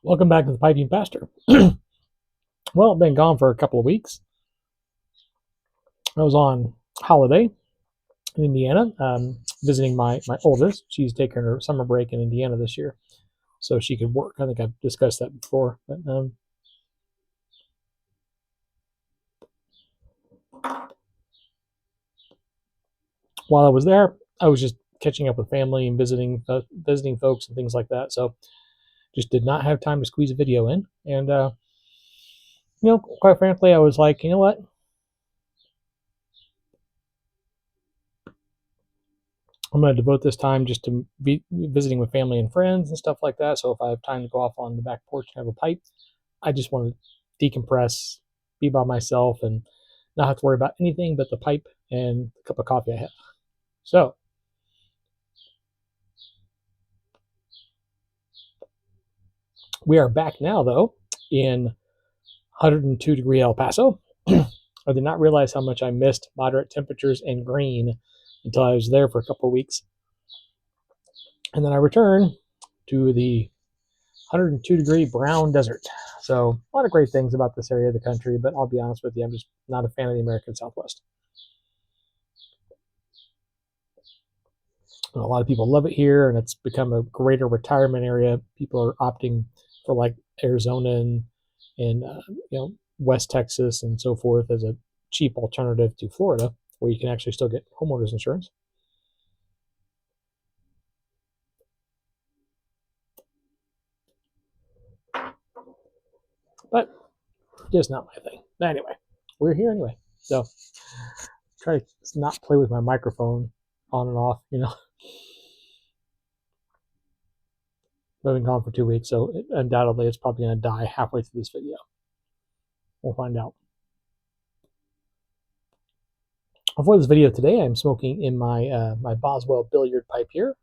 Welcome back to the Piping Pastor. Well, I've been gone for a couple of weeks. I was on holiday in Indiana, visiting my oldest. She's taking her summer break in Indiana this year, so she could work. I think I've discussed that before. But while I was there, I was just catching up with family and visiting folks and things like that. So just did not have time to squeeze a video in. And quite frankly, I was like, you know what? I'm going to devote this time just to be visiting with family and friends and stuff like that. So if I have time to go off on the back porch and have a pipe, I just want to decompress, be by myself, and not have to worry about anything but the pipe and the cup of coffee I have. So we are back now, though, in 102-degree El Paso. I did not realize how much I missed moderate temperatures and green until I was there for a couple of weeks. And then I returned to the 102-degree brown desert. So a lot of great things about this area of the country, but I'll be honest with you, I'm just not a fan of the American Southwest. A lot of people love it here, and it's become a greater retirement area. People are opting for like Arizona and West Texas and so forth as a cheap alternative to Florida, where you can actually still get homeowners insurance. But just not my thing. But anyway, we're here anyway. So try to not play with my microphone on and off, I've been gone for 2 weeks, so undoubtedly it's probably going to die halfway through this video. We'll find out. For this video today, I'm smoking in my Boswell billiard pipe here.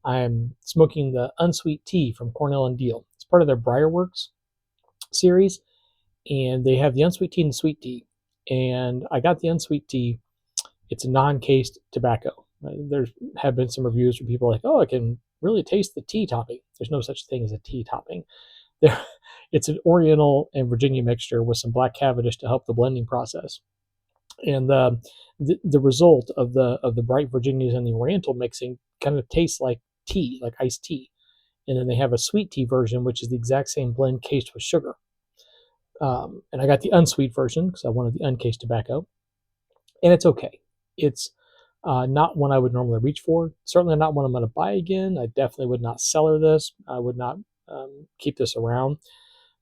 I'm smoking the unsweet tea from Cornell and Deal. It's part of their Briarworks series, and they have the unsweet tea and the sweet tea. And I got the unsweet tea. It's a non-cased tobacco. There have been some reviews where people are like, oh, I can really taste the tea topping. There's no such thing as a tea topping. It's an Oriental and Virginia mixture with some black Cavendish to help the blending process. And the result of the bright Virginias and the Oriental mixing kind of tastes like tea, like iced tea. And then they have a sweet tea version, which is the exact same blend cased with sugar. And I got the unsweet version because I wanted the uncased tobacco. And it's okay. It's not one I would normally reach for. Certainly not one I'm going to buy again. I definitely would not cellar this. I would not keep this around.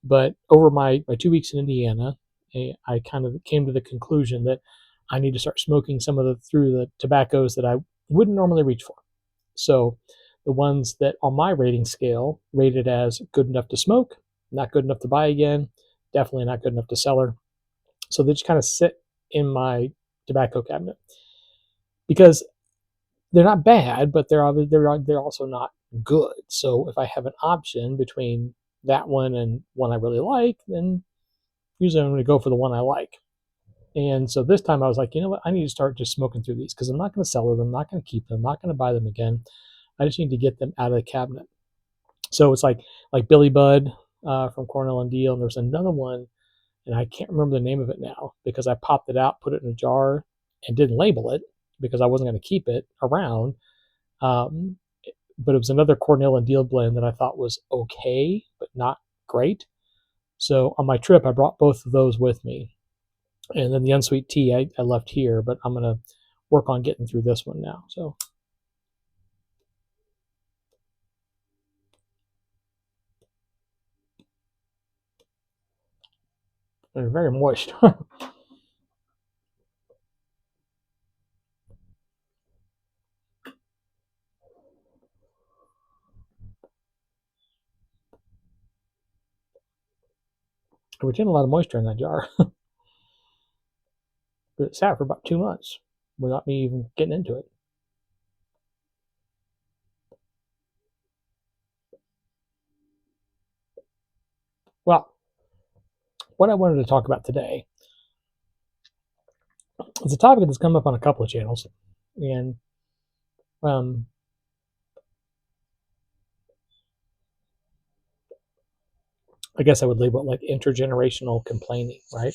But over my 2 weeks in Indiana, I kind of came to the conclusion that I need to start smoking some of the tobaccos that I wouldn't normally reach for. So the ones that on my rating scale rated as good enough to smoke, not good enough to buy again, definitely not good enough to cellar. So they just kind of sit in my tobacco cabinet because they're not bad, but they're also not good. So if I have an option between that one and one I really like, then usually I'm going to go for the one I like. And so this time I was like, you know what? I need to start just smoking through these because I'm not going to sell them. I'm not going to keep them. I'm not going to buy them again. I just need to get them out of the cabinet. So it's like Billy Bud from Cornell and Deal. And there's another one, and I can't remember the name of it now because I popped it out, put it in a jar, and didn't label it because I wasn't going to keep it around. But it was another Cornell and Deal blend that I thought was okay, but not great. So on my trip, I brought both of those with me. And then the unsweet tea I left here, but I'm going to work on getting through this one now. So they're very moist. I retained a lot of moisture in that jar. But it sat for about 2 months without me even getting into it. Well, what I wanted to talk about today is a topic that's come up on a couple of channels. And I guess I would label it like intergenerational complaining, right?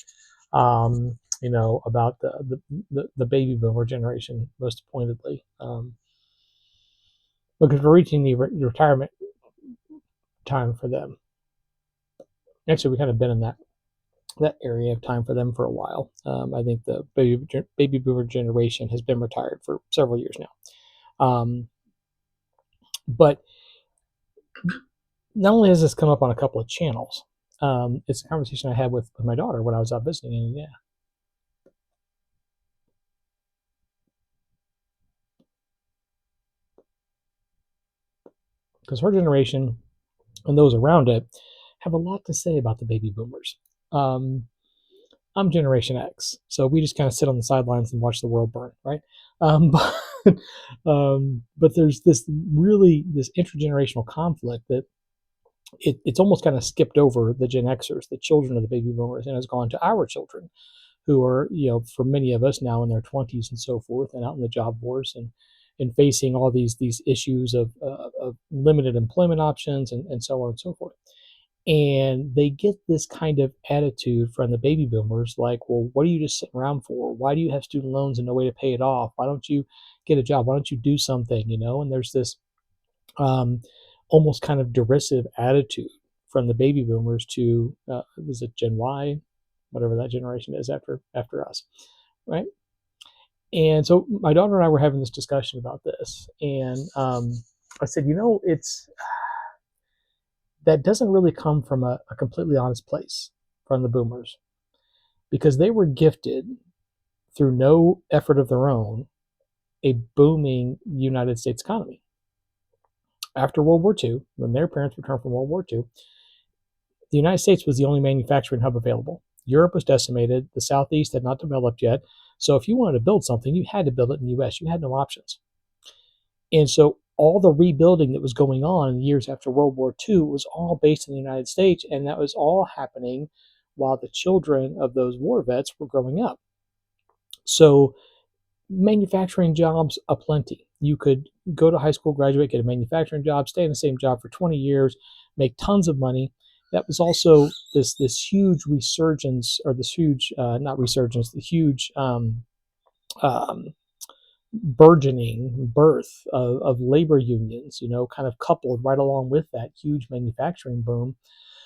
About the baby boomer generation, most pointedly, because we're reaching the retirement time for them. Actually, we kind of been in that area of time for them for a while. I think the baby boomer generation has been retired for several years now. But not only has this come up on a couple of channels, it's a conversation I had with my daughter when I was out visiting in Indiana. Because her generation and those around it have a lot to say about the baby boomers. Um, I'm Generation X, so we just kind of sit on the sidelines and watch the world burn, right? But, but there's this intergenerational conflict that it's almost kind of skipped over the Gen Xers, the children of the baby boomers, and has gone to our children, who are, for many of us now in their 20s and so forth, and out in the job force and facing all these issues of limited employment options and so on and so forth. And they get this kind of attitude from the baby boomers like, well, what are you just sitting around for? Why do you have student loans and no way to pay it off? Why don't you get a job? Why don't you do something? And there's this um, almost kind of derisive attitude from the baby boomers to was it Gen Y, whatever that generation is after us, right? And so my daughter and I were having this discussion about this, and I said, it's that doesn't really come from a completely honest place from the boomers, because they were gifted through no effort of their own a booming United States economy. After World War II, when their parents returned from World War II, the United States was the only manufacturing hub available. Europe was decimated. The Southeast had not developed yet. So if you wanted to build something, you had to build it in the US. You had no options. And so all the rebuilding that was going on in the years after World War II was all based in the United States. And that was all happening while the children of those war vets were growing up. So manufacturing jobs aplenty. You could go to high school, graduate, get a manufacturing job, stay in the same job for 20 years, make tons of money. That was also this huge resurgence, or this huge not resurgence, the huge um, burgeoning birth of labor unions. Kind of coupled right along with that huge manufacturing boom.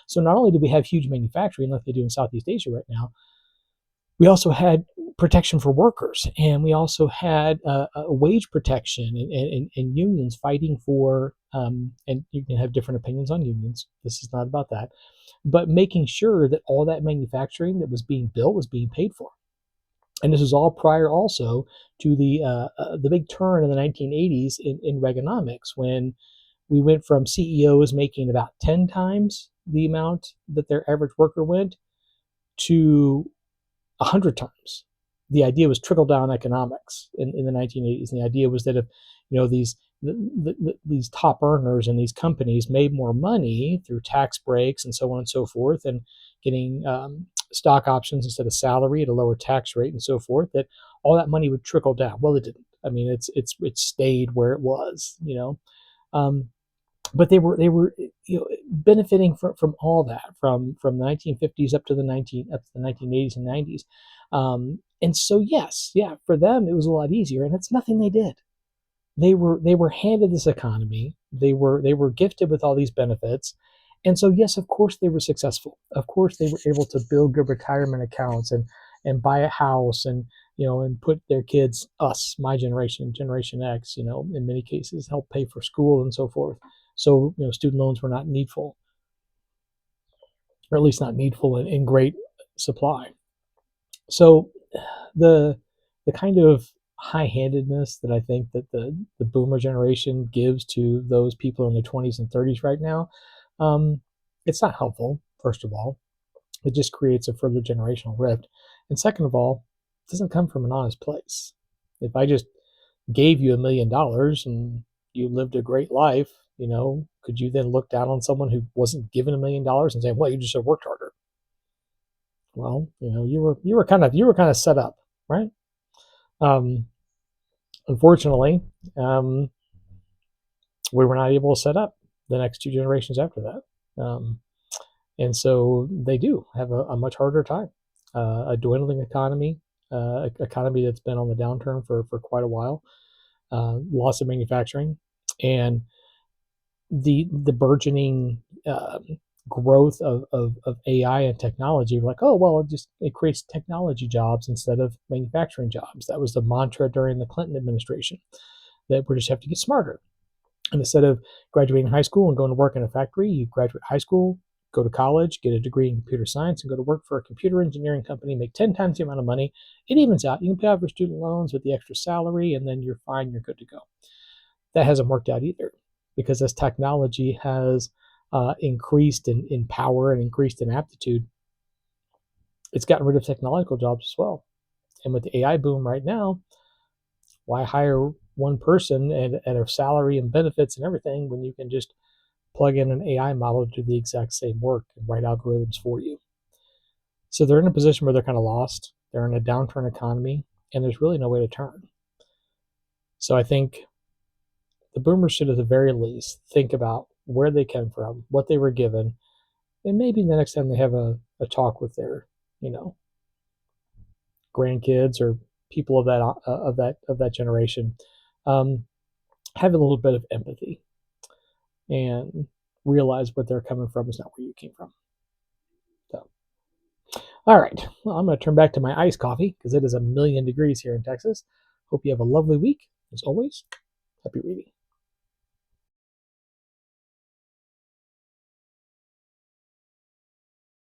So not only do we have huge manufacturing like they do in Southeast Asia right now, we also had protection for workers, and we also had a wage protection and unions fighting for, and you can have different opinions on unions. This is not about that, but making sure that all that manufacturing that was being built was being paid for. And this is all prior also to the big turn in the 1980s in Reaganomics, when we went from CEOs making about 10 times the amount that their average worker went to 100 times. The idea was trickle down economics in the 1980s. And the idea was that if these top earners in these companies made more money through tax breaks and so on and so forth, and getting stock options instead of salary at a lower tax rate and so forth, that all that money would trickle down. Well, it didn't. I mean, it stayed where it was. Um, but they were benefiting from all that, from the 1950s up to the 1980s and 90s. And so yes, yeah, for them it was a lot easier, and it's nothing they did. They were handed this economy. They were gifted with all these benefits, and so yes, of course they were successful. Of course they were able to build good retirement accounts and buy a house, and put their kids, us, my generation, Generation X, in many cases help pay for school and so forth. So student loans were not needful, or at least not needful in great supply. So the the kind of high-handedness that I think that the boomer generation gives to those people in their 20s and 30s right now, um, it's not helpful. First of all, it just creates a further generational rift, and second of all, it doesn't come from an honest place. If I just gave you $1 million and you lived a great life, could you then look down on someone who wasn't given $1 million and say, "Well, you just have worked harder"? Well, you were kind of set up, right? Um, Unfortunately, um, we were not able to set up the next two generations after that. And so they do have a much harder time. A dwindling economy, economy that's been on the downturn for quite a while, loss of manufacturing, and the burgeoning growth of AI and technology. We're like, oh well, it creates technology jobs instead of manufacturing jobs. That was the mantra during the Clinton administration, that we just have to get smarter. And instead of graduating high school and going to work in a factory, you graduate high school, go to college, get a degree in computer science, and go to work for a computer engineering company, make 10 times the amount of money. It evens out. You can pay off your student loans with the extra salary, and then you're fine, you're good to go. That hasn't worked out either, because as technology has increased in power and increased in aptitude, it's gotten rid of technological jobs as well. And with the AI boom right now, why hire one person at a salary and benefits and everything when you can just plug in an AI model to do the exact same work and write algorithms for you? So they're in a position where they're kind of lost. They're in a downturn economy, and there's really no way to turn. So I think the boomers should, at the very least, think about where they came from, what they were given, and maybe the next time they have a talk with their, you know, grandkids or people of that generation, um, have a little bit of empathy and realize what they're coming from is not where you came from. So, all right, well, I'm going to turn back to my iced coffee because it is a million degrees here in Texas. Hope you have a lovely week. As always, happy reading.